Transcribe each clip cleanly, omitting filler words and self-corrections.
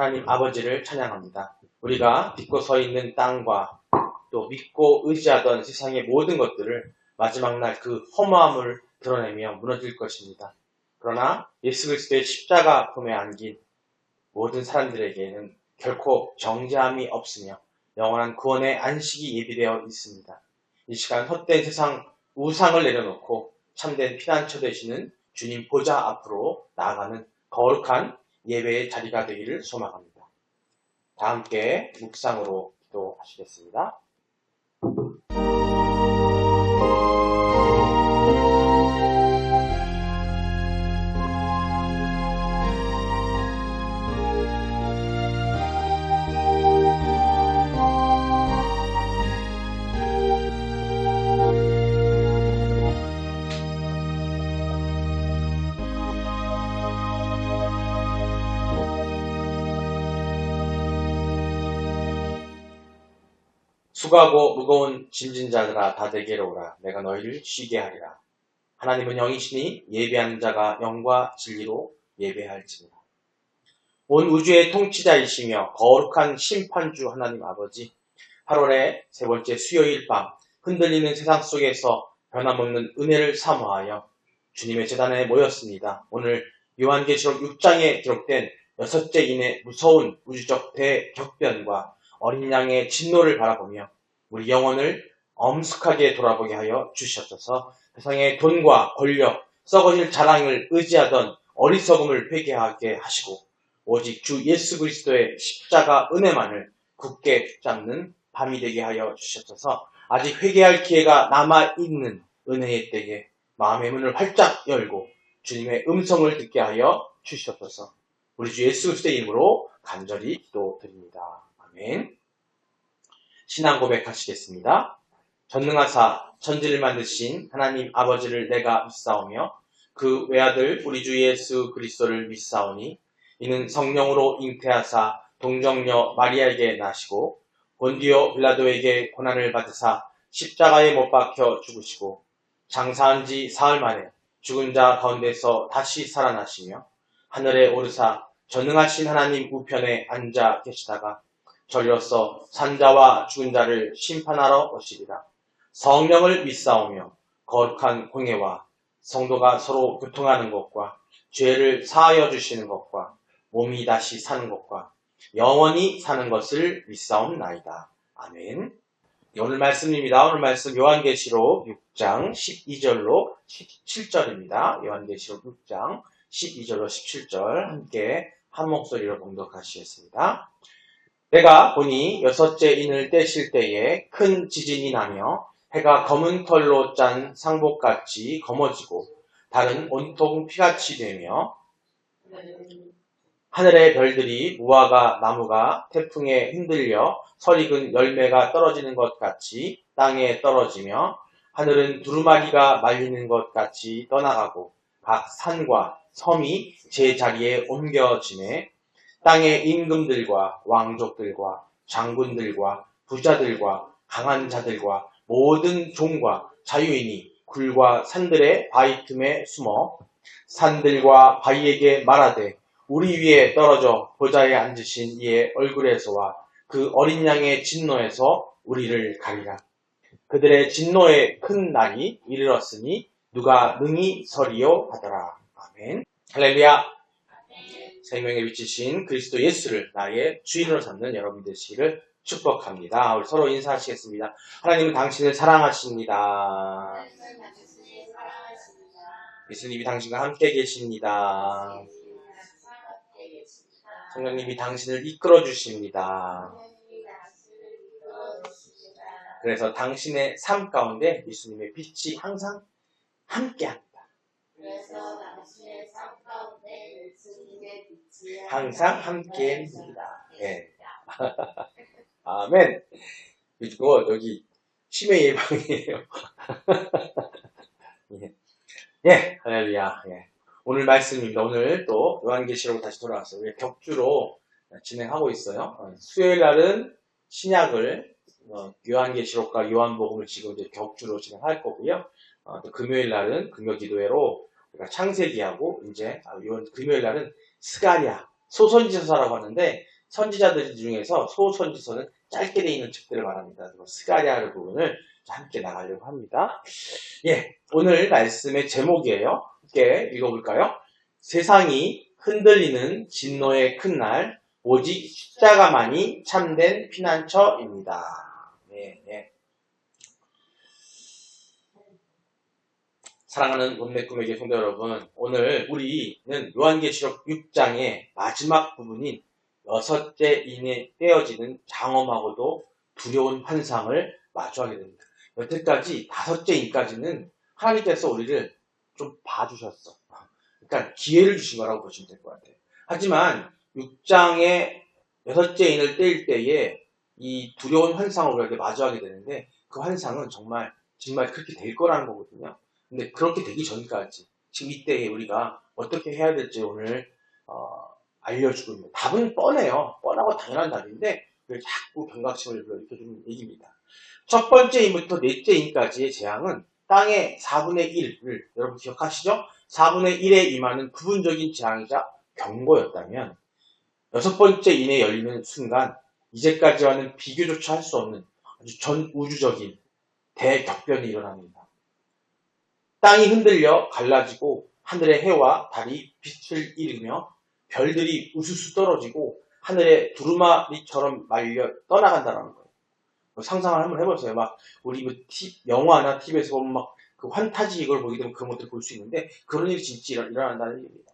하나님 아버지를 찬양합니다. 우리가 믿고 서 있는 땅과 또 믿고 의지하던 세상의 모든 것들을 마지막 날 그 허무함을 드러내며 무너질 것입니다. 그러나 예수 그리스도의 십자가 품에 안긴 모든 사람들에게는 결코 정죄함이 없으며 영원한 구원의 안식이 예비되어 있습니다. 이 시간 헛된 세상 우상을 내려놓고 참된 피난처 되시는 주님 보좌 앞으로 나아가는 거룩한 예배의 자리가 되기를 소망합니다. 다 함께 묵상으로 기도하시겠습니다. 수고하고 무거운 짐진 자들아 다 내게로 오라. 내가 너희를 쉬게 하리라. 하나님은 영이시니 예배하는 자가 영과 진리로 예배할지니라. 온 우주의 통치자이시며 거룩한 심판주 하나님 아버지, 8월의 세 번째 수요일 밤 흔들리는 세상 속에서 변함없는 은혜를 사모하여 주님의 제단에 모였습니다. 오늘 요한계시록 6장에 기록된 여섯째 인의 무서운 우주적 대격변과 어린 양의 진노를 바라보며 우리 영혼을 엄숙하게 돌아보게 하여 주시옵소서. 세상의 돈과 권력, 썩어질 자랑을 의지하던 어리석음을 회개하게 하시고 오직 주 예수 그리스도의 십자가 은혜만을 굳게 붙잡는 밤이 되게 하여 주시옵소서. 아직 회개할 기회가 남아있는 은혜의 때에 마음의 문을 활짝 열고 주님의 음성을 듣게 하여 주시옵소서. 우리 주 예수 그리스도의 이름으로 간절히 기도드립니다. 아멘. 신앙 고백하시겠습니다. 전능하사 천지를 만드신 하나님 아버지를 내가 믿사오며 그 외아들 우리 주 예수 그리스도를 믿사오니 이는 성령으로 잉태하사 동정녀 마리아에게 나시고 본디오 빌라도에게 고난을 받으사 십자가에 못 박혀 죽으시고 장사한 지 사흘 만에 죽은 자 가운데서 다시 살아나시며 하늘에 오르사 전능하신 하나님 우편에 앉아 계시다가 저리로서 산자와 죽은 자를 심판하러 오시리라. 성령을 믿사오며 거룩한 공예와 성도가 서로 교통하는 것과 죄를 사하여 주시는 것과 몸이 다시 사는 것과 영원히 사는 것을 믿사옵나이다. 아멘. 오늘 말씀입니다. 오늘 말씀 요한계시록 6장 12절로 17절입니다. 요한계시록 6장 12절로 17절 함께 한 목소리로 봉독하시겠습니다. 내가 보니 여섯째 인을 떼실 때에 큰 지진이 나며 해가 검은 털로 짠 상복같이 검어지고 달은 온통 피같이 되며 하늘의 별들이 무화과 나무가 태풍에 흔들려 설익은 열매가 떨어지는 것 같이 땅에 떨어지며 하늘은 두루마리가 말리는 것 같이 떠나가고 각 산과 섬이 제 자리에 옮겨지매 땅의 임금들과 왕족들과 장군들과 부자들과 강한 자들과 모든 종과 자유인이 굴과 산들의 바위 틈에 숨어 산들과 바위에게 말하되 우리 위에 떨어져 보좌에 앉으신 이의 얼굴에서와 그 어린 양의 진노에서 우리를 가리라. 그들의 진노의 큰 날이 이르렀으니 누가 능히 서리요 하더라. 아멘. 할렐루야. 생명에 비치신 그리스도 예수를 나의 주인으로 삼는 여러분 되시기를 축복합니다. 우리 서로 인사하시겠습니다. 하나님은 당신을 사랑하십니다. 예수님이 당신과 함께 계십니다. 성령님이 당신을 이끌어 주십니다. 그래서 당신의 삶 가운데 예수님의 빛이 항상 함께합니다. 항상 함께입니다. 네. 아멘. 그리고 여기 치매 예방이에요. 예. 예, 할렐루야. 예. 오늘 말씀입니다. 오늘 또 요한계시록 다시 돌아왔어요. 우리 격주로 진행하고 있어요. 수요일 날은 신약을 요한계시록과 요한복음을 지금 이제 격주로 진행할 거고요. 또 금요일 날은 금요기도회로 창세기하고 이제 금요일 날은 스가랴 소선지서사라고 하는데 선지자들 중에서 소선지서는 짧게 되어 있는 책들을 말합니다. 스가랴 부분을 함께 나가려고 합니다. 예, 오늘 말씀의 제목이에요. 함께 읽어볼까요? 세상이 흔들리는 진노의 큰 날, 오직 십자가만이 참된 피난처입니다. 네, 네. 사랑하는 온내 꿈의 성도 여러분, 오늘 우리는 요한계시록 6장의 마지막 부분인 6째 인에 떼어지는 장엄하고도 두려운 환상을 마주하게 됩니다. 여태까지 5째 인까지는 하나님께서 우리를 좀 봐주셨어. 그러니까 기회를 주신 거라고 보시면 될 것 같아요. 하지만 6장의 6째 인을 떼일 때에 이 두려운 환상을 우리에게 마주하게 되는데 그 환상은 정말 그렇게 될 거라는 거거든요. 근데 그렇게 되기 전까지 지금 이때에 우리가 어떻게 해야 될지 오늘 알려주고 있는 답은 뻔해요. 뻔하고 당연한 답인데 왜 자꾸 경각심을 불러일으켜주는 얘기입니다. 첫 번째 인부터 넷째 인까지의 재앙은 땅의 4분의 1을 여러분 기억하시죠? 4분의 1에 임하는 부분적인 재앙이자 경고였다면 6번째 인에 열리는 순간 이제까지와는 비교조차 할 수 없는 아주 전 우주적인 대격변이 일어납니다. 땅이 흔들려 갈라지고 하늘의 해와 달이 빛을 잃으며 별들이 우수수 떨어지고 하늘의 두루마리처럼 말려 떠나간다는 거예요. 상상을 한번 해보세요. 막 우리 영화나 TV에서 보면 막 그 환타지 이걸 보게 되면 그런 것들 볼 수 있는데 그런 일이 진짜 일어난다는 얘기입니다.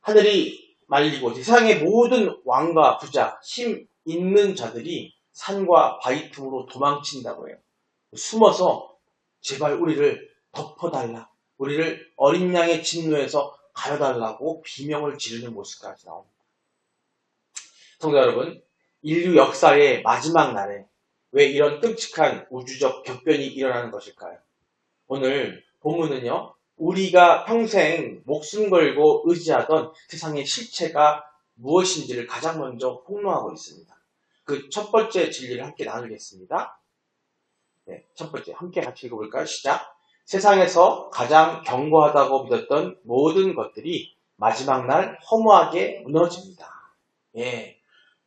하늘이 말리고 세상의 모든 왕과 부자, 힘 있는 자들이 산과 바위 틈으로 도망친다고 해요. 숨어서 제발 우리를 덮어달라. 우리를 어린 양의 진노에서 가려달라고 비명을 지르는 모습까지 나옵니다. 성도 여러분, 인류 역사의 마지막 날에 왜 이런 끔찍한 우주적 격변이 일어나는 것일까요? 오늘 본문은요, 우리가 평생 목숨 걸고 의지하던 세상의 실체가 무엇인지를 가장 먼저 폭로하고 있습니다. 그 첫 번째 진리를 함께 나누겠습니다. 네, 첫 번째 함께 같이 읽어볼까요? 시작. 세상에서 가장 견고하다고 믿었던 모든 것들이 마지막 날 허무하게 무너집니다. 예,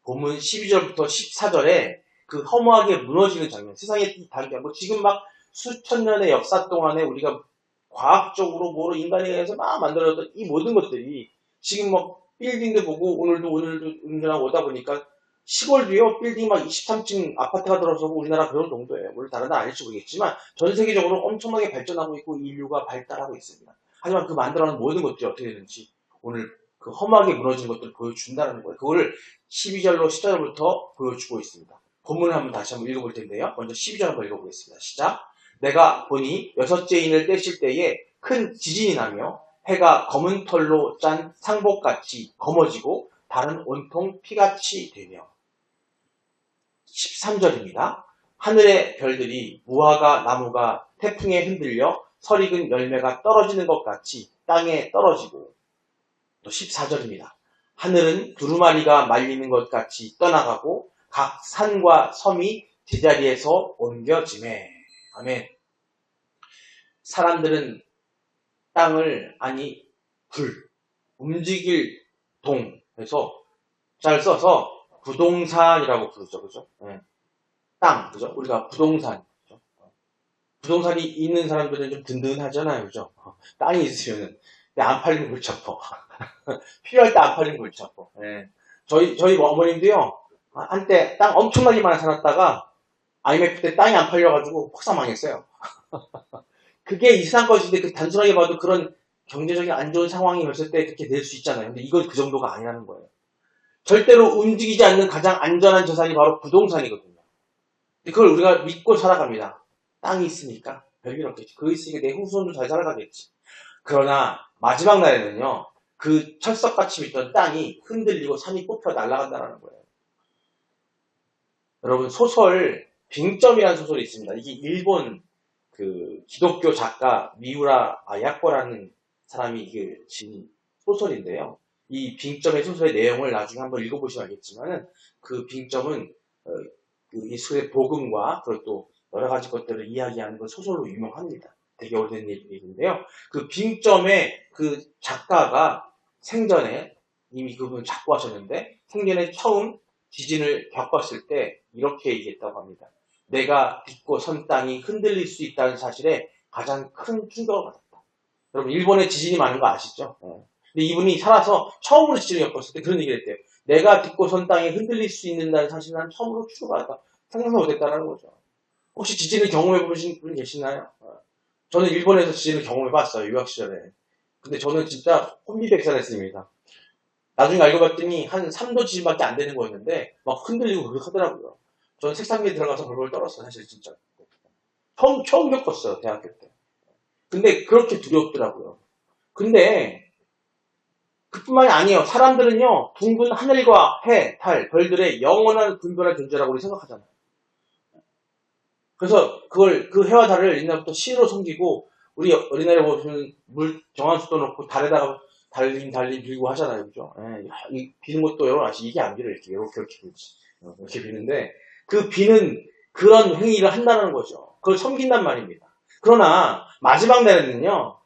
본문 12절부터 14절에 그 허무하게 무너지는 장면, 세상의 단계, 지금 막 수천 년의 역사 동안에 우리가 과학적으로 뭐로 인간에 의해서 막 만들어졌던 이 모든 것들이 지금 빌딩도 보고 오늘도 운전하고 오다 보니까 시골도요, 빌딩 막 23층 아파트가 들어서고 우리나라 그런 정도예요. 물론 다른 나라 아닐지 모르겠지만 전 세계적으로 엄청나게 발전하고 있고 인류가 발달하고 있습니다. 하지만 그 만들어놓은 모든 것들이 어떻게 되는지 오늘 그 험하게 무너진 것들을 보여준다는 거예요. 그거를 12절로 14절부터 보여주고 있습니다. 본문을 다시 한번 읽어볼 텐데요. 먼저 12절 한번 읽어보겠습니다. 시작. 내가 보니 6째 인을 떼실 때에 큰 지진이 나며 해가 검은 털로 짠 상복같이 검어지고 달은 온통 피같이 되며 13절입니다. 하늘의 별들이 무화과 나무가 태풍에 흔들려 설익은 열매가 떨어지는 것 같이 땅에 떨어지고 또 14절입니다. 하늘은 두루마리가 말리는 것 같이 떠나가고 각 산과 섬이 제자리에서 옮겨지매. 아멘. 사람들은 땅을 움직일 동에서 잘 써서 부동산이라고 부르죠. 그죠? 네. 땅, 그죠? 우리가 부동산. 그죠? 부동산이 있는 사람들은 좀 든든하잖아요. 그죠? 땅이 있으면은. 근데 안 팔리면 골치 아파. 필요할 때 안 팔리면 골치 아파. 네. 저희 어머님도요, 한때 땅 엄청나게 많이 사놨다가, IMF 때 땅이 안 팔려가지고 폭삭 망했어요. 그게 이상한 것인데, 단순하게 봐도 그런 경제적인 안 좋은 상황이 벌써 때 그렇게 될 수 있잖아요. 근데 이건 그 정도가 아니라는 거예요. 절대로 움직이지 않는 가장 안전한 재산이 바로 부동산이거든요. 그걸 우리가 믿고 살아갑니다. 땅이 있으니까 별일 없겠지. 그거 있으니까 내 후손도 잘 살아가겠지. 그러나 마지막 날에는요, 그 철석같이 믿던 땅이 흔들리고 산이 뽑혀 날아간다는 거예요. 여러분, 소설 빙점이라는 소설이 있습니다. 이게 일본 그 기독교 작가 미우라 아야코라는 사람이 지은 소설인데요. 이 빙점의 소설의 내용을 나중에 한번 읽어보시면 알겠지만은 그 빙점은 그 예수의 복음과 그리고 또 여러 가지 것들을 이야기하는 그 소설로 유명합니다. 되게 오래된 얘기인데요. 그 빙점의 그 작가가 생전에 이미 그분은 작고 하셨는데 생전에 처음 지진을 겪었을 때 이렇게 얘기했다고 합니다. 내가 딛고 선 땅이 흔들릴 수 있다는 사실에 가장 큰 충격을 받았다. 여러분 일본에 지진이 많은 거 아시죠? 근데 이분이 살아서 처음으로 지진을 겪었을 때 그런 얘기를 했대요. 내가 딛고 선 땅이 흔들릴 수 있다는 사실을 난 처음으로 충격받았다. 상상도 못했다는 거죠. 혹시 지진을 경험해 보신 분 계시나요? 저는 일본에서 지진을 경험해 봤어요. 유학 시절에. 근데 저는 진짜 혼비백산했습니다. 나중에 알고 봤더니 한 3도 지진밖에 안 되는 거였는데 막 흔들리고 그렇게 하더라고요. 저는 책상 위에 들어가서 벌벌 떨었어요. 사실 진짜. 처음 겪었어요. 대학교 때. 근데 그렇게 두렵더라고요. 근데 그뿐만이 아니에요. 사람들은요. 둥근 하늘과 해, 달, 별들의 영원한 분별할 존재라고 우리 생각하잖아요. 그래서 그 해와 달을 옛날부터 신으로 섬기고 우리 어린아이 보시면 물 정한수도 넣고 달에다가 달림 빌고 하잖아요. 그죠? 이 비는 것도 여러분 아시죠? 이게 안 빌어. 이렇게 빌지. 이렇게 비는데 그 비는 그런 행위를 한다는 거죠. 그걸 섬긴단 말입니다. 그러나 마지막 날에는요.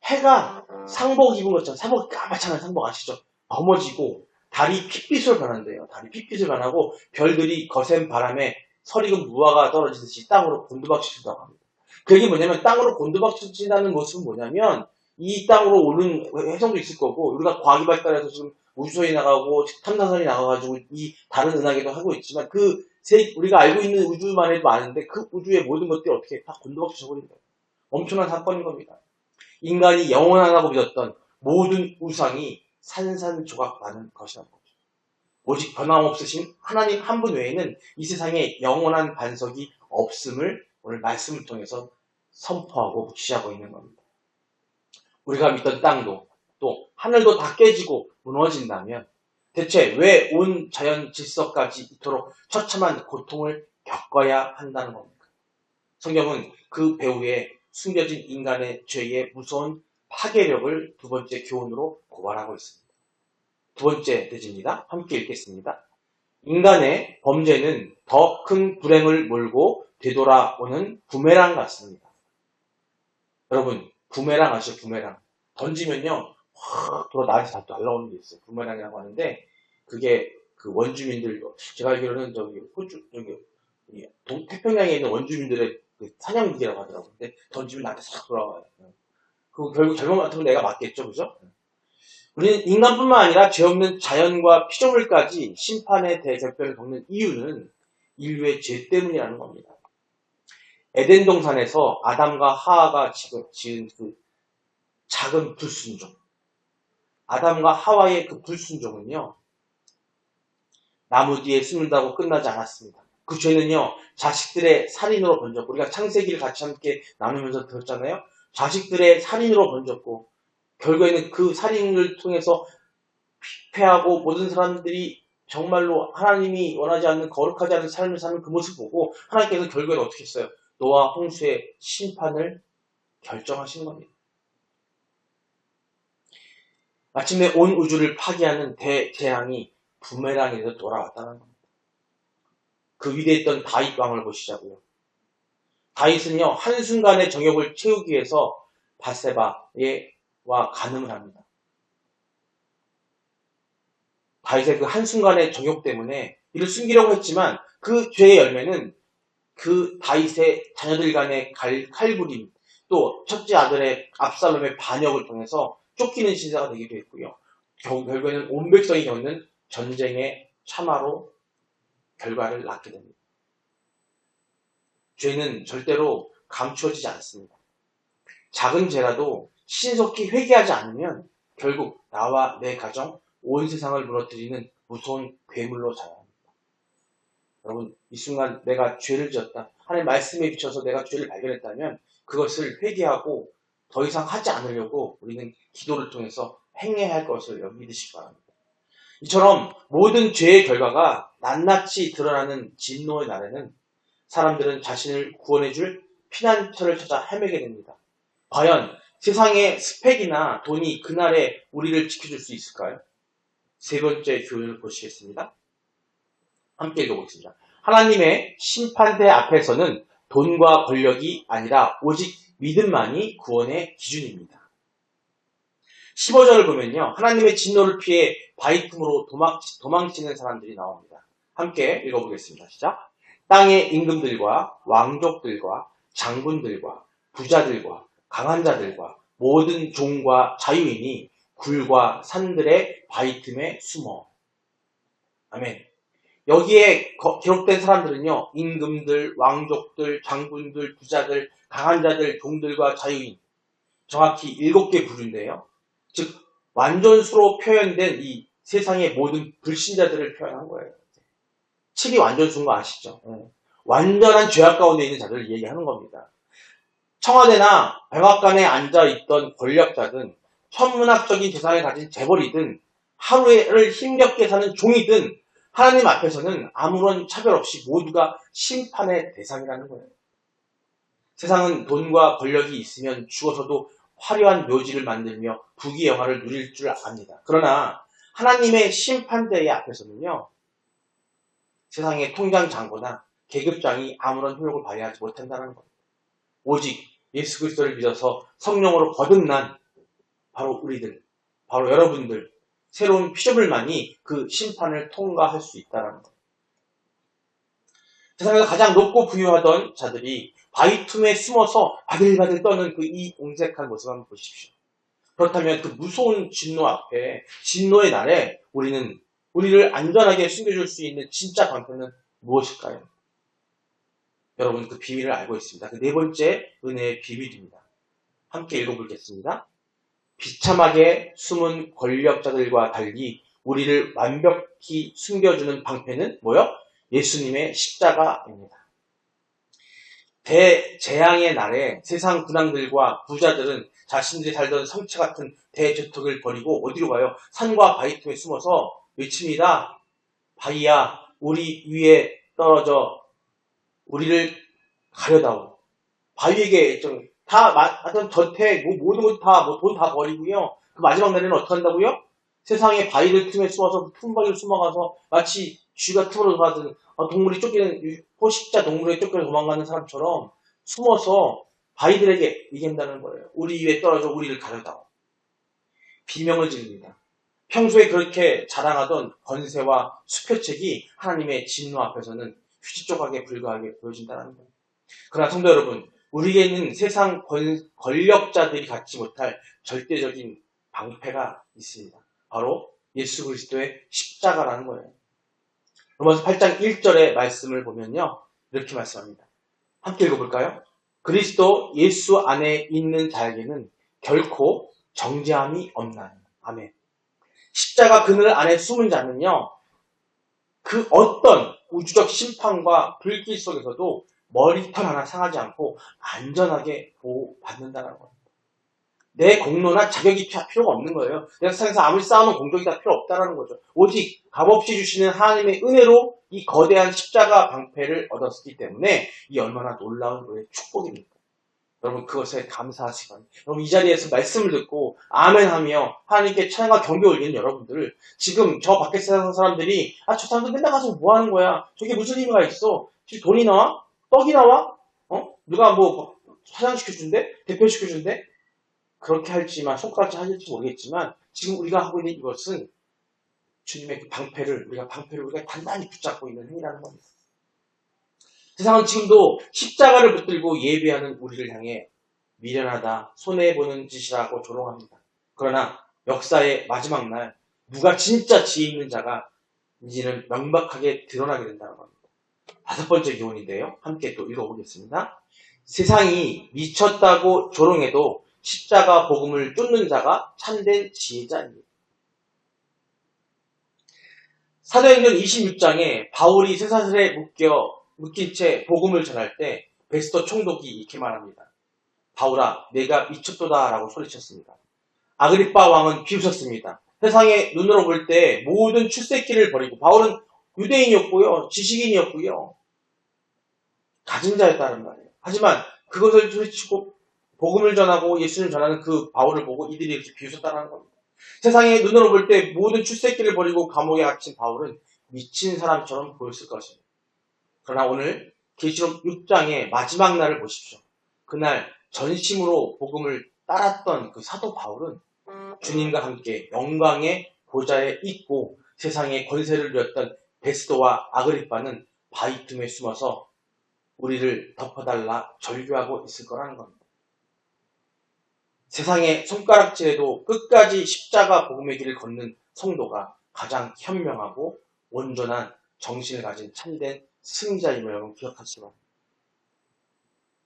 해가 상복 입은 것처럼 상복 까맣잖아요. 상복 아시죠? 검어지고 달이 핏빛으로 변한대요. 달이 핏빛을 변하고 별들이 거센 바람에 서리금 무화가 떨어지듯이 땅으로 곤두박질친다고 합니다. 그게 뭐냐면 땅으로 곤두박질친다는 모습은 뭐냐면 이 땅으로 오는 해성도 있을 거고 우리가 과학이 발달해서 지금 우주선이 나가고 탐사선이 나가가지고 이 다른 은하계도 하고 있지만 우리가 알고 있는 우주만 해도 아는데 그 우주의 모든 것들이 어떻게 다 곤두박질쳐버린 거예요. 엄청난 사건인 겁니다. 인간이 영원하다고 믿었던 모든 우상이 산산조각 나는 것이라는 거죠. 오직 변함없으신 하나님 한 분 외에는 이 세상에 영원한 반석이 없음을 오늘 말씀을 통해서 선포하고 지시하고 있는 겁니다. 우리가 믿던 땅도 또 하늘도 다 깨지고 무너진다면 대체 왜 온 자연 질서까지 이토록 처참한 고통을 겪어야 한다는 겁니까? 성경은 그 배후에 숨겨진 인간의 죄의 무서운 파괴력을 두 번째 교훈으로 고발하고 있습니다. 두 번째 대지입니다. 함께 읽겠습니다. 인간의 범죄는 더 큰 불행을 몰고 되돌아오는 부메랑 같습니다. 여러분, 부메랑 아시죠? 부메랑. 던지면요, 확 돌아 나한테 다 날라오는 게 있어요. 부메랑이라고 하는데, 그게 그 원주민들, 제가 알기로는 호주, 태평양에 있는 원주민들의 그 사냥무기라고 하더라고요. 근데 던지면 나한테 싹 돌아와요. 그 결국 잘못 맡으면 내가 맞겠죠, 그죠? 우리는 인간뿐만 아니라 죄 없는 자연과 피조물까지 심판의 대격변을 겪는 이유는 인류의 죄 때문이라는 겁니다. 에덴 동산에서 아담과 하와가 지은 그 작은 불순종. 아담과 하와의 그 불순종은요, 나무 뒤에 숨는다고 끝나지 않았습니다. 그 죄는요, 자식들의 살인으로 번졌고, 우리가 창세기를 같이 함께 나누면서 들었잖아요. 자식들의 살인으로 번졌고, 결국에는 그 살인을 통해서 피폐하고 모든 사람들이 정말로 하나님이 원하지 않는 거룩하지 않은 삶을 사는 그 모습을 보고 하나님께서 결국에는 어떻게 했어요? 노아 홍수의 심판을 결정하신 겁니다. 마침내 온 우주를 파괴하는 대재앙이 부메랑에서 돌아왔다는 겁니다. 그 위대했던 다윗 왕을 보시자고요. 다윗은요, 한순간의 정욕을 채우기 위해서 바세바와 간음을 합니다. 다윗의 그 한순간의 정욕 때문에 이를 숨기려고 했지만 그 죄의 열매는 그 다윗의 자녀들 간의 칼부림, 또 첫째 아들의 압살롬의 반역을 통해서 쫓기는 신세가 되기도 했고요. 결국에는 온 백성이 겪는 전쟁의 참화로 결과를 낳게 됩니다. 죄는 절대로 감추어지지 않습니다. 작은 죄라도 신속히 회개하지 않으면 결국 나와 내 가정, 온 세상을 무너뜨리는 무서운 괴물로 자라납니다. 여러분, 이 순간 내가 죄를 지었다. 하나님 말씀에 비춰서 내가 죄를 발견했다면 그것을 회개하고 더 이상 하지 않으려고 우리는 기도를 통해서 행해야 할 것을 믿으시기 바랍니다. 이처럼 모든 죄의 결과가 낱낱이 드러나는 진노의 날에는 사람들은 자신을 구원해줄 피난처를 찾아 헤매게 됩니다. 과연 세상의 스펙이나 돈이 그날에 우리를 지켜줄 수 있을까요? 세 번째 교훈을 보시겠습니다. 함께 읽어보겠습니다. 하나님의 심판대 앞에서는 돈과 권력이 아니라 오직 믿음만이 구원의 기준입니다. 15절을 보면요. 하나님의 진노를 피해 바위 틈으로 도망치는 사람들이 나옵니다. 함께 읽어보겠습니다. 시작. 땅의 임금들과 왕족들과 장군들과 부자들과 강한 자들과 모든 종과 자유인이 굴과 산들의 바위 틈에 숨어. 아멘. 여기에 기록된 사람들은요. 임금들, 왕족들, 장군들, 부자들, 강한 자들, 종들과 자유인. 정확히 7개 부류인데요. 즉 완전수로 표현된 이 세상의 모든 불신자들을 표현한 거예요. 7이 완전수인 거 아시죠? 완전한 죄악 가운데 있는 자들을 얘기하는 겁니다. 청와대나 백악관에 앉아있던 권력자든 천문학적인 재산을 가진 재벌이든 하루를 힘겹게 사는 종이든 하나님 앞에서는 아무런 차별 없이 모두가 심판의 대상이라는 거예요. 세상은 돈과 권력이 있으면 죽어서도 화려한 묘지를 만들며 부귀 영화를 누릴 줄 압니다. 그러나 하나님의 심판대의 앞에서는요. 세상의 통장 장고나 계급장이 아무런 효력을 발휘하지 못한다는 겁니다. 오직 예수 그리스도를 믿어서 성령으로 거듭난 바로 우리들, 바로 여러분들, 새로운 피조물만이 그 심판을 통과할 수 있다는 겁니다. 세상에서 가장 높고 부유하던 자들이 바위 틈에 숨어서 바들바들 떠는 그 이 옹색한 모습 한번 보십시오. 그렇다면 그 무서운 진노 앞에, 진노의 날에 우리를 안전하게 숨겨줄 수 있는 진짜 방편은 무엇일까요? 여러분 그 비밀을 알고 있습니다. 그 네 번째 은혜의 비밀입니다. 함께 읽어보겠습니다. 비참하게 숨은 권력자들과 달리 우리를 완벽히 숨겨주는 방패는 뭐요? 예수님의 십자가입니다. 대재앙의 날에 세상 군왕들과 부자들은 자신들이 살던 성체 같은 대저택을 버리고 어디로 가요? 산과 바위 틈에 숨어서 외칩니다. 바위야, 우리 위에 떨어져 우리를 가려다오. 바위에게 하던 저택, 모든 것 돈 다 버리고요. 그 마지막 날에는 어떻게 한다고요? 세상의 바위들 틈에 숨어서 틈바위를 숨어가서 마치 쥐가 틈으로 들어가든 동물이 쫓기는 포식자 동물에 쫓겨 도망가는 사람처럼 숨어서 바위들에게 얘기한다는 거예요. 우리 위에 떨어져 우리를 가려다오. 비명을 지릅니다. 평소에 그렇게 자랑하던 권세와 수표책이 하나님의 진노 앞에서는 휴지 조각에 불과하게 보여진다는 거예요. 그러나 성도 여러분, 우리에게 있는 세상 권력자들이 갖지 못할 절대적인 방패가 있습니다. 바로 예수 그리스도의 십자가라는 거예요. 로마서 8장 1절의 말씀을 보면요. 이렇게 말씀합니다. 함께 읽어볼까요? 그리스도 예수 안에 있는 자에게는 결코 정죄함이 없나니. 아멘. 십자가 그늘 안에 숨은 자는요. 그 어떤 우주적 심판과 불길 속에서도 머리털 하나 상하지 않고 안전하게 보호받는다는 겁니다. 내 공로나 자격이 필요가 없는 거예요. 내가 세상에서 아무리 쌓아놓은 공덕이 다 필요 없다는 거죠. 오직 값없이 주시는 하나님의 은혜로 이 거대한 십자가 방패를 얻었기 때문에 이 얼마나 놀라운 우리의 축복입니까? 여러분 그것에 감사하시건 여러분 이 자리에서 말씀을 듣고 아멘하며 하나님께 찬양과 경배 올리는 여러분들 지금 저 밖에 사는 사람들이 저 사람들 맨날 가서 뭐 하는 거야? 저게 무슨 의미가 있어? 지금 돈이 나와? 떡이 나와? 누가 뭐 사장시켜준대? 대표시켜준대? 그렇게 할지만 손가락질 하실지 모르겠지만 지금 우리가 하고 있는 이것은 주님의 그 방패를 우리가 단단히 붙잡고 있는 행위라는 겁니다. 세상은 지금도 십자가를 붙들고 예배하는 우리를 향해 미련하다, 손해보는 짓이라고 조롱합니다. 그러나 역사의 마지막 날 누가 진짜 지혜 있는 자가 이제는 명백하게 드러나게 된다는 겁니다. 5번째 교훈인데요. 함께 또 읽어보겠습니다. 세상이 미쳤다고 조롱해도 십자가 복음을 쫓는 자가 참된 지혜자입니다. 사도행전 26장에 바울이 쇠사슬에 묶인 채 복음을 전할 때 베스토 총독이 이렇게 말합니다. 바울아, 내가 미쳤도다 라고 소리쳤습니다. 아그리빠 왕은 비웃었습니다. 세상의 눈으로 볼 때 모든 출세기를 버리고 바울은 유대인이었고요. 지식인이었고요. 가진 자였다는 말이에요. 하지만 그것을 소리치고 복음을 전하고 예수를 전하는 그 바울을 보고 이들이 이렇게 비웃었다는 겁니다. 세상의 눈으로 볼 때 모든 출세기를 버리고 감옥에 갇힌 바울은 미친 사람처럼 보였을 것입니다. 그러나 오늘 계시록 6장의 마지막 날을 보십시오. 그날 전심으로 복음을 따랐던 그 사도 바울은 주님과 함께 영광의 보좌에 있고 세상의 권세를 누렸던 베스도와 아그리빠는 바위 틈에 숨어서 우리를 덮어달라 절규하고 있을 거라는 겁니다. 세상의 손가락질에도 끝까지 십자가 복음의 길을 걷는 성도가 가장 현명하고 온전한 정신을 가진 참된 승자임을 여러분 기억하시기 바랍니다.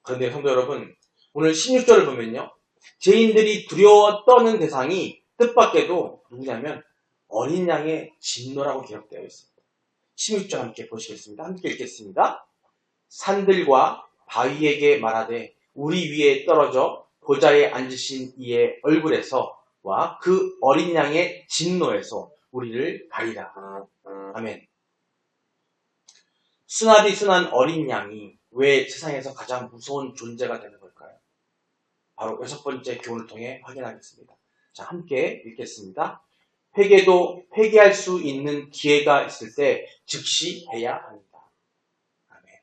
그런데 성도 여러분, 오늘 16절을 보면요. 죄인들이 두려워 떠는 대상이 뜻밖에도 누구냐면 어린 양의 진노라고 기록되어 있습니다. 16절 함께 보시겠습니다. 함께 읽겠습니다. 산들과 바위에게 말하되 우리 위에 떨어져 보좌에 앉으신 이의 얼굴에서와 그 어린 양의 진노에서 우리를 가리라. 아멘. 순하디 순한 어린 양이 왜 세상에서 가장 무서운 존재가 되는 걸까요? 바로 6번째 교훈을 통해 확인하겠습니다. 자, 함께 읽겠습니다. 회개도 회개할 수 있는 기회가 있을 때 즉시 해야 합니다. 아멘.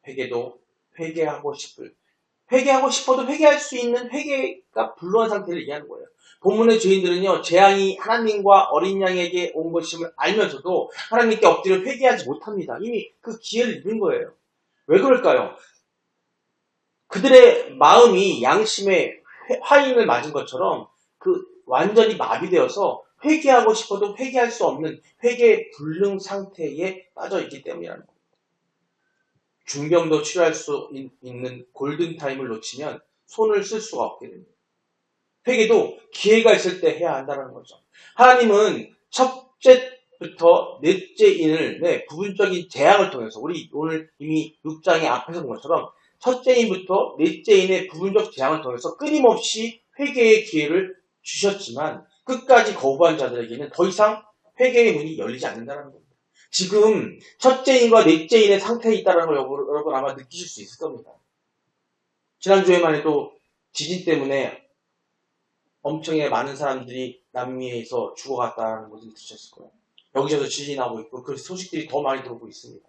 회개도 회개하고 싶어도 회개할 수 있는 회개가 불러온 상태를 얘기하는 거예요. 본문의 죄인들은요, 재앙이 하나님과 어린 양에게 온 것임을 알면서도 하나님께 엎드려 회개하지 못합니다. 이미 그 기회를 잃은 거예요. 왜 그럴까요? 그들의 마음이 양심의 화인을 맞은 것처럼 그 완전히 마비되어서 회개하고 싶어도 회개할 수 없는 회개 불능 상태에 빠져 있기 때문이라는 겁니다. 중병도 치료할 수 있는 골든타임을 놓치면 손을 쓸 수가 없게 됩니다. 회개도 기회가 있을 때 해야 한다는 거죠. 하나님은 첫째부터 넷째인을 부분적인 재앙을 통해서 우리 오늘 이미 6장의 앞에서 본 것처럼 첫째인부터 넷째인의 부분적 재앙을 통해서 끊임없이 회개의 기회를 주셨지만 끝까지 거부한 자들에게는 더 이상 회개의 문이 열리지 않는다는 겁니다. 지금 첫째인과 넷째인의 상태에 있다는 걸 여러분 아마 느끼실 수 있을 겁니다. 지난주에만 해도 지진 때문에 엄청나게 많은 사람들이 남미에서 죽어갔다는 것을 들으셨을 거예요. 여기저기서 지진이 나고 있고 그 소식들이 더 많이 들어오고 있습니다.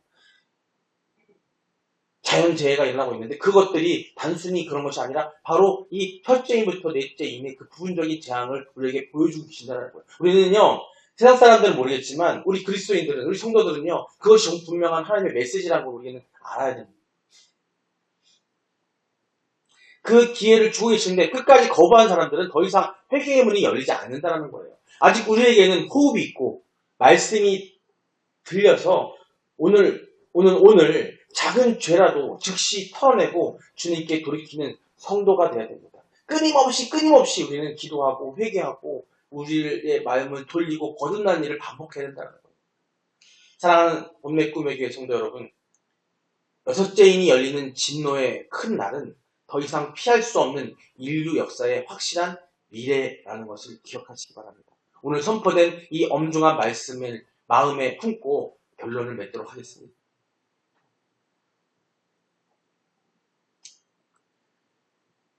자연재해가 일어나고 있는데 그것들이 단순히 그런 것이 아니라 바로 이 첫째인부터 넷째인의 그 부분적인 재앙을 우리에게 보여주고 계신다는 거예요. 우리는요, 세상 사람들은 모르겠지만 우리 그리스도인들은, 우리 성도들은요, 그것이 분명한 하나님의 메시지라는 걸 우리는 알아야 됩니다. 그 기회를 주고 계시는데 끝까지 거부한 사람들은 더 이상 회개의 문이 열리지 않는다는 거예요. 아직 우리에게는 호흡이 있고 말씀이 들려서 오늘 작은 죄라도 즉시 털어내고 주님께 돌이키는 성도가 되어야 됩니다. 끊임없이 우리는 기도하고 회개하고 우리의 마음을 돌리고 거듭난 일을 반복해야 된다는 거예요. 사랑하는 본맥 꿈의 교회 성도 여러분, 여섯째인이 열리는 진노의 큰 날은 더 이상 피할 수 없는 인류 역사의 확실한 미래라는 것을 기억하시기 바랍니다. 오늘 선포된 이 엄중한 말씀을 마음에 품고 결론을 맺도록 하겠습니다.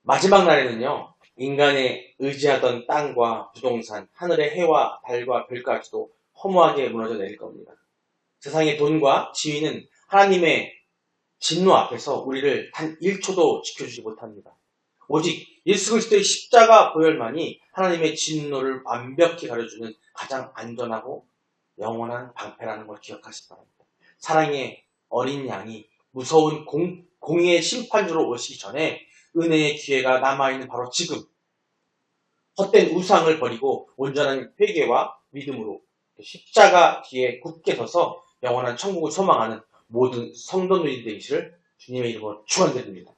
마지막 날에는요, 인간의 의지하던 땅과 부동산, 하늘의 해와 달과 별까지도 허무하게 무너져 내릴 겁니다. 세상의 돈과 지위는 하나님의 진노 앞에서 우리를 단 1초도 지켜주지 못합니다. 오직 예수 그리스도의 십자가 보혈만이 하나님의 진노를 완벽히 가려주는 가장 안전하고 영원한 방패라는 걸 기억하시기 바랍니다. 사랑의 어린 양이 무서운 공의의 심판주로 오시기 전에 은혜의 기회가 남아있는 바로 지금 헛된 우상을 버리고 온전한 회개와 믿음으로 십자가 뒤에 굳게 서서 영원한 천국을 소망하는 모든 성도들이 되시를 주님의 이름으로 축원드립니다.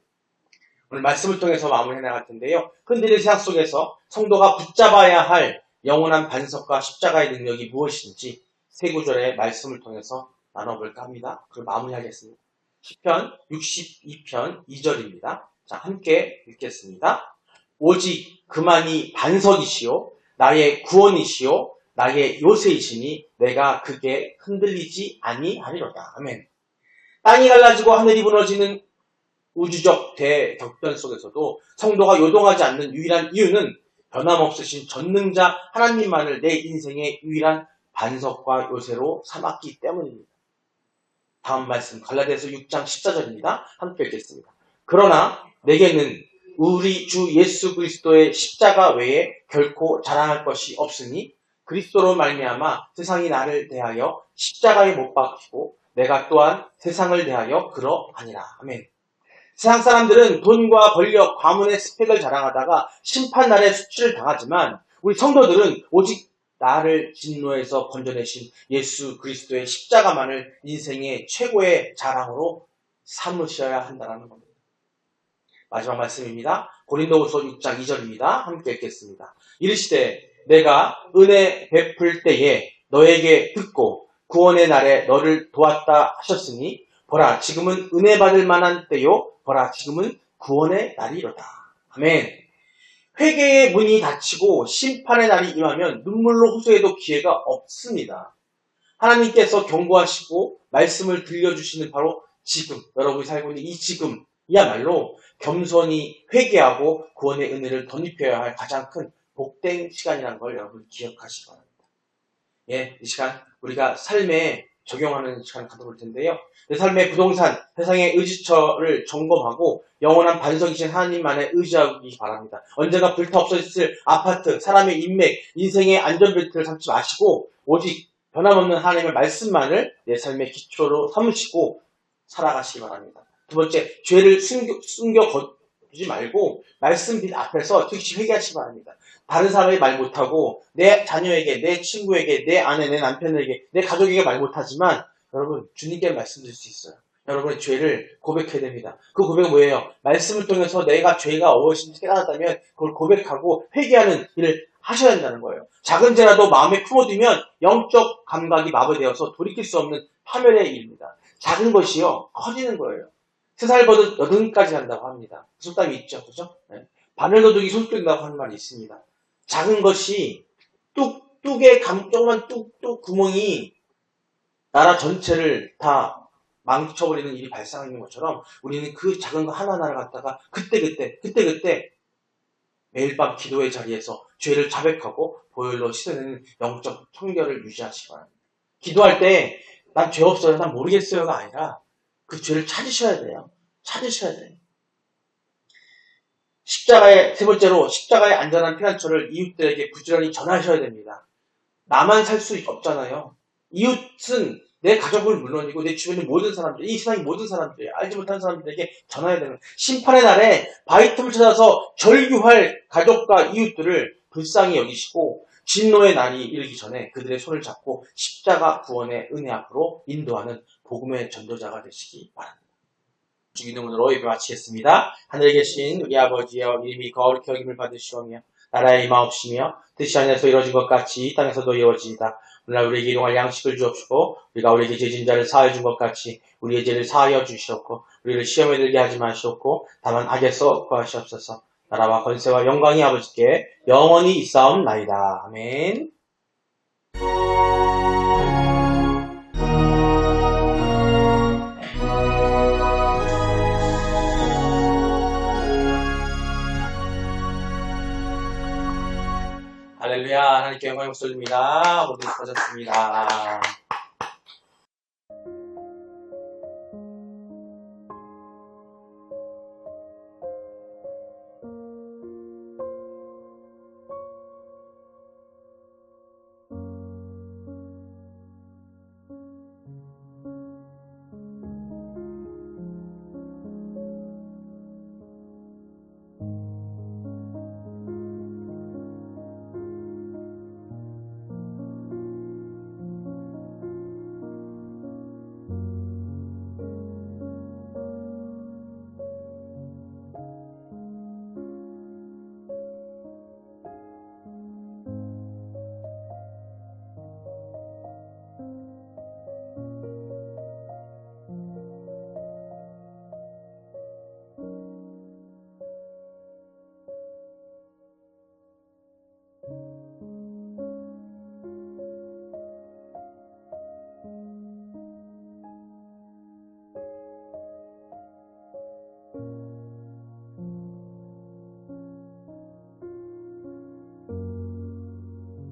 오늘 말씀을 통해서 마무리해 나갈 텐데요. 흔들린 세상 속에서 성도가 붙잡아야 할 영원한 반석과 십자가의 능력이 무엇인지 세 구절의 말씀을 통해서 나눠볼까 합니다. 그럼 마무리하겠습니다. 시편 62편 2절입니다. 자, 함께 읽겠습니다. 오직 그만이 반석이시요 나의 구원이시요 나의 요새이시니 내가 그게 흔들리지 아니하리로다. 아멘. 땅이 갈라지고 하늘이 무너지는 우주적 대격변 속에서도 성도가 요동하지 않는 유일한 이유는 변함없으신 전능자 하나님만을 내 인생의 유일한 반석과 요새로 삼았기 때문입니다. 다음 말씀 갈라디아서 6장 14절입니다. 함께 읽겠습니다. 그러나 내게는 우리 주 예수 그리스도의 십자가 외에 결코 자랑할 것이 없으니 그리스도로 말미암아 세상이 나를 대하여 십자가에 못 박히고 내가 또한 세상을 대하여 그러하니라. 아멘. 세상 사람들은 돈과 권력, 가문의 스펙을 자랑하다가 심판날에 수치를 당하지만 우리 성도들은 오직 나를 진노에서 건져내신 예수 그리스도의 십자가만을 인생의 최고의 자랑으로 삼으셔야 한다는 겁니다. 마지막 말씀입니다. 고린도후서 6장 2절입니다. 함께 읽겠습니다. 이르시되 내가 은혜 베풀 때에 너에게 듣고 구원의 날에 너를 도왔다 하셨으니 보라 지금은 은혜 받을 만한 때요 보라 지금은 구원의 날이로다. 아멘. 회개의 문이 닫히고 심판의 날이 임하면 눈물로 호소해도 기회가 없습니다. 하나님께서 경고하시고 말씀을 들려주시는 바로 지금, 여러분이 살고 있는 이 지금이야말로 겸손히 회개하고 구원의 은혜를 덧입혀야 할 가장 큰 복된 시간이라는 걸 여러분 기억하시기 바랍니다. 예, 이 시간 우리가 삶에 적용하는 시간을 가져볼 텐데요. 내 삶의 부동산, 세상의 의지처를 점검하고 영원한 반석이신 하나님만에 의지하기 바랍니다. 언젠가 불타 없어질 아파트, 사람의 인맥, 인생의 안전벨트를 삼지 마시고 오직 변함없는 하나님의 말씀만을 내 삶의 기초로 삼으시고 살아가시기 바랍니다. 두 번째, 죄를 숨겨 거두지 말고 말씀 빛 앞에서 즉시 회개하시기 바랍니다. 다른 사람에게 말 못하고 내 자녀에게, 내 친구에게, 내 아내, 내 남편에게, 내 가족에게 말 못하지만 여러분 주님께 말씀드릴 수 있어요. 여러분의 죄를 고백해야 됩니다. 그 고백은 뭐예요? 말씀을 통해서 내가 죄가 무엇인지 깨달았다면 그걸 고백하고 회개하는 일을 하셔야 한다는 거예요. 작은 죄라도 마음에 품어두면 영적 감각이 마비되어서 돌이킬 수 없는 파멸의 일입니다. 작은 것이요 커지는 거예요. 3살 버릇 8까지 한다고 합니다. 속담이 있죠, 그죠? 네. 바늘도둑이 손톱된다고 하는 말이 있습니다. 작은 것이 뚝뚝의 조그만 뚝뚝 구멍이 나라 전체를 다 망쳐버리는 일이 발생하는 것처럼 우리는 그 작은 거 하나하나를 갖다가 그때 매일 밤 기도의 자리에서 죄를 자백하고 보혈로 씻어내는 영적 청결을 유지하시기 바랍니다. 기도할 때 난 죄 없어요, 난 모르겠어요가 아니라 그 죄를 찾으셔야 돼요. 세 번째로 십자가의 안전한 피난처를 이웃들에게 부지런히 전하셔야 됩니다. 나만 살 수 없잖아요. 이웃은 내 가족을 물론이고 내 주변의 모든 사람들, 이 세상의 모든 사람들, 알지 못하는 사람들에게 전해야 되는 심판의 날에 바위 틈을 찾아서 절규할 가족과 이웃들을 불쌍히 여기시고 진노의 날이 이르기 전에 그들의 손을 잡고 십자가 구원의 은혜 앞으로 인도하는 복음의 전도자가 되시기 바랍니다. 주기도문으로 예배 마치겠습니다. 하늘에 계신 우리 아버지여 이름이 거룩히 여김을 받으시오며 나라의 임하옵시며 뜻이 하늘에서 이루어진 것 같이 땅에서도 이루어지이다. 오늘날 우리에게 일용할 양식을 주옵시고 우리가 우리에게 죄진 자를 사하여 준 것 같이 우리의 죄를 사하여 주시옵고 우리를 시험에 들게 하지 마시옵고 다만 악에서 구하시옵소서. 나라와 권세와 영광이 아버지께 영원히 있사옵나이다. 아멘. 할렐루야. 하나님께 영광을 돌립니다. 모두 퍼졌습니다.